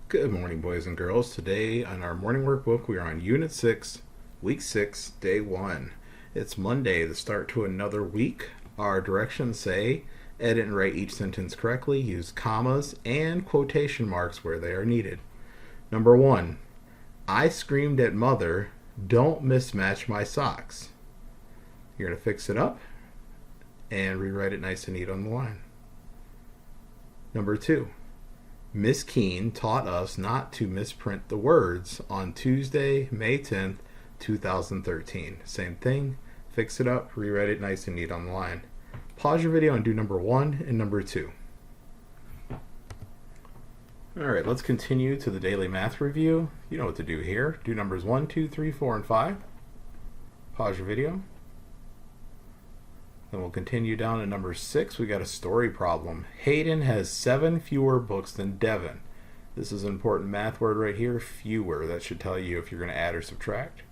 Good morning, boys and girls. Today on our morning workbook, we are on Unit 6, Week 6, Day 1. It's Monday, the start to another week. Our directions say edit and write each sentence correctly, use commas and quotation marks where they are needed. Number 1, I screamed at mother, don't mismatch my socks. You're going to fix it up and rewrite it nice and neat on the line. Number 2, Miss Keene taught us not to misprint the words on Tuesday, May 10th, 2013. Same thing, fix it up, rewrite it nice and neat on the line. Pause your video and do number 1 and number 2. Alright, let's continue to the daily math review. You know what to do here. Do numbers 1, 2, 3, 4, and 5. Pause your video. Then we'll continue down to number 6. We got a story problem. Hayden has 7 fewer books than Devin. This is an important math word right here, fewer. That should tell you if you're going to add or subtract.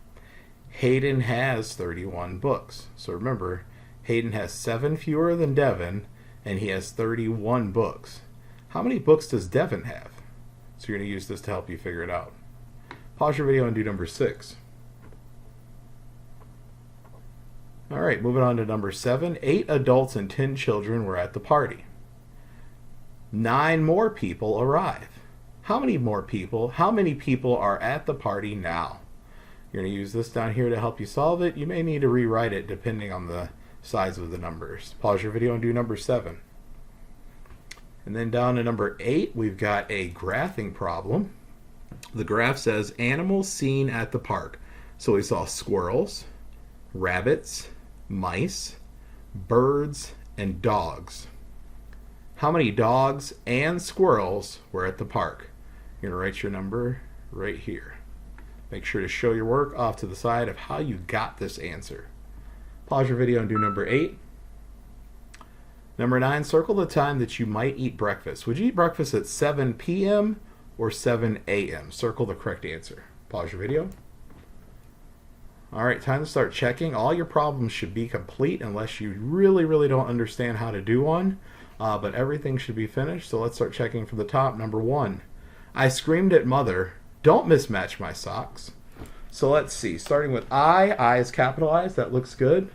Hayden has 31 books. So remember, Hayden has 7 fewer than Devin, and he has 31 books. How many books does Devin have? So you're going to use this to help you figure it out. Pause your video and do number 6. Alright, moving on to number 7. 8 adults and 10 children were at the party. 9 more people arrive. How many people are at the party now? You're going to use this down here to help you solve it. You may need to rewrite it depending on the size of the numbers. Pause your video and do number 7. And then down to number 8, we've got a graphing problem. The graph says animals seen at the park. So we saw squirrels, rabbits, mice, birds, and dogs. How many dogs and squirrels were at the park? You're going to write your number right here. Make sure to show your work off to the side of how you got this answer. Pause your video and do number 8. Number 9, circle the time that you might eat breakfast. Would you eat breakfast at 7 p.m. or 7 a.m.? Circle the correct answer. Pause your video. Alright, time to start checking. All your problems should be complete unless you really don't understand how to do one. But everything should be finished, so let's start checking from the top. Number 1, I screamed at mother, don't mismatch my socks. So let's see, starting with I is capitalized, that looks good.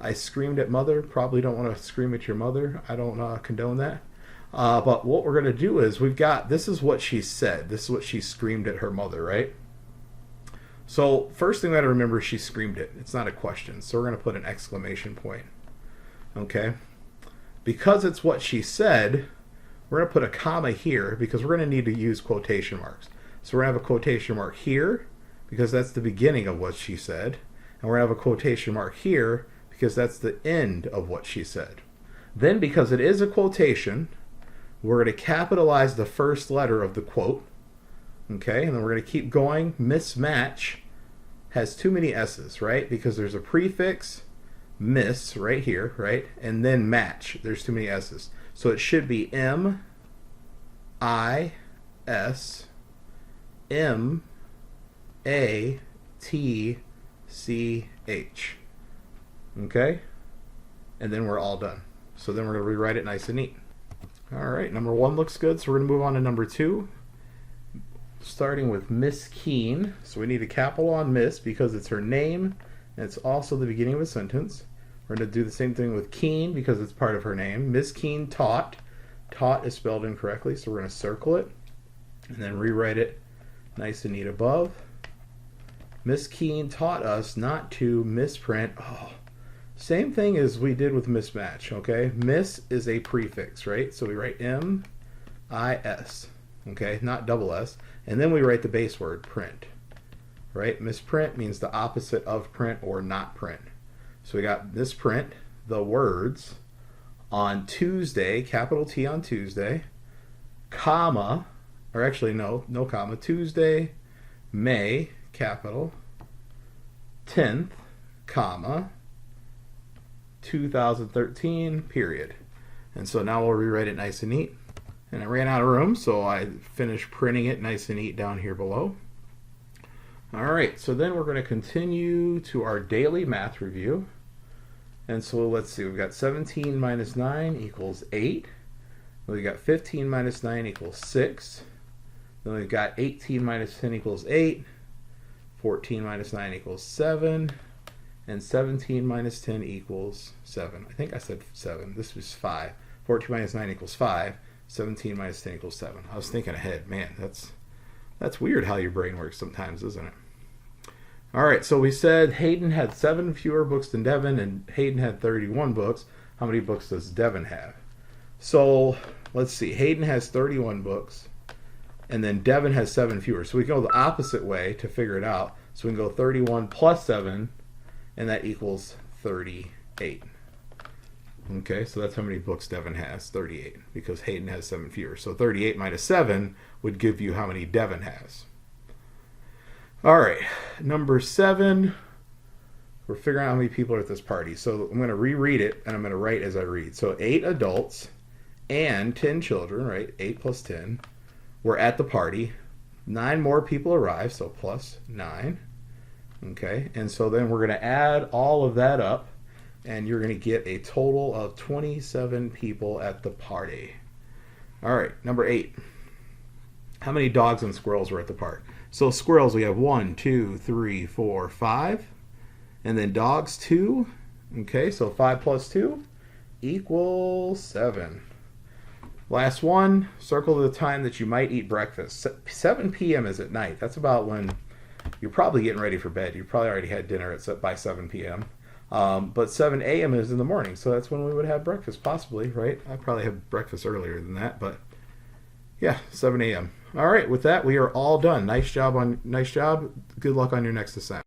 I screamed at mother, probably don't want to scream at your mother. I don't condone that. But what we're going to do is this is what she said. This is what she screamed at her mother, right? So first thing we got to remember is she screamed it. It's not a question. So we're going to put an exclamation point. Okay? Because it's what she said, we're going to put a comma here because we're going to need to use quotation marks. So we're going to have a quotation mark here because that's the beginning of what she said. And we're going to have a quotation mark here because that's the end of what she said. Then because it is a quotation, we're going to capitalize the first letter of the quote. Okay, and then we're going to keep going. Mismatch has too many S's, right? Because there's a prefix, miss, right here, right? And then match. There's too many S's. So it should be M-I-S-M-A-T-C-H. Okay? And then we're all done. So then we're going to rewrite it nice and neat. All right, number 1 looks good, so we're going to move on to number 2. Starting with Miss Keene. So we need a capital on Miss because it's her name and it's also the beginning of a sentence. We're going to do the same thing with Keene because it's part of her name. Miss Keene taught. Taught is spelled incorrectly, so we're going to circle it and then rewrite it nice and neat above. Miss Keene taught us not to misprint. Same thing as we did with mismatch, okay? Miss is a prefix, right? So we write M-I-S. Okay, not double S. And then we write the base word, print. Right? Misprint means the opposite of print or not print. So we got misprint, the words, on Tuesday, capital T on Tuesday, comma, or actually no comma, Tuesday, May, capital, 10th, comma, 2013, period. And so now we'll rewrite it nice and neat. And I ran out of room, so I finished printing it nice and neat down here below. Alright, so then we're going to continue to our daily math review. And so let's see, we've got 17 minus 9 equals 8. We got 15 minus 9 equals 6. Then we've got 18 minus 10 equals 8. 14 minus 9 equals 7. And 17 minus 10 equals 7. I think I said 7. This was 5. 14 minus 9 equals 5. 17 minus 10 equals 7. I was thinking ahead. Man, that's weird how your brain works sometimes, isn't it? All right, so we said Hayden had 7 fewer books than Devin, and Hayden had 31 books. How many books does Devin have? So let's see. Hayden has 31 books, and then Devin has 7 fewer. So we can go the opposite way to figure it out. So we can go 31 plus 7, and that equals 38. Okay, so that's how many books Devin has, 38, because Hayden has 7 fewer. So 38 minus 7 would give you how many Devin has. All right, number 7, we're figuring out how many people are at this party. So I'm going to reread it, and I'm going to write as I read. So 8 adults and 10 children, right, 8 plus 10, were at the party. 9 more people arrived, so plus 9. Okay, and so then we're going to add all of that up, and you're going to get a total of 27 people at the party. All right, number 8. How many dogs and squirrels were at the park? So squirrels, we have 1, 2, 3, 4, 5. And then dogs, 2. Okay, so 5 plus 2 equals 7. Last one, circle the time that you might eat breakfast. 7 p.m. is at night. That's about when you're probably getting ready for bed. You probably already had dinner by 7 p.m. But 7 a.m. is in the morning, so that's when we would have breakfast, possibly, right? I probably have breakfast earlier than that, but yeah, 7 a.m. All right, with that, we are all done. Nice job. Good luck on your next assignment.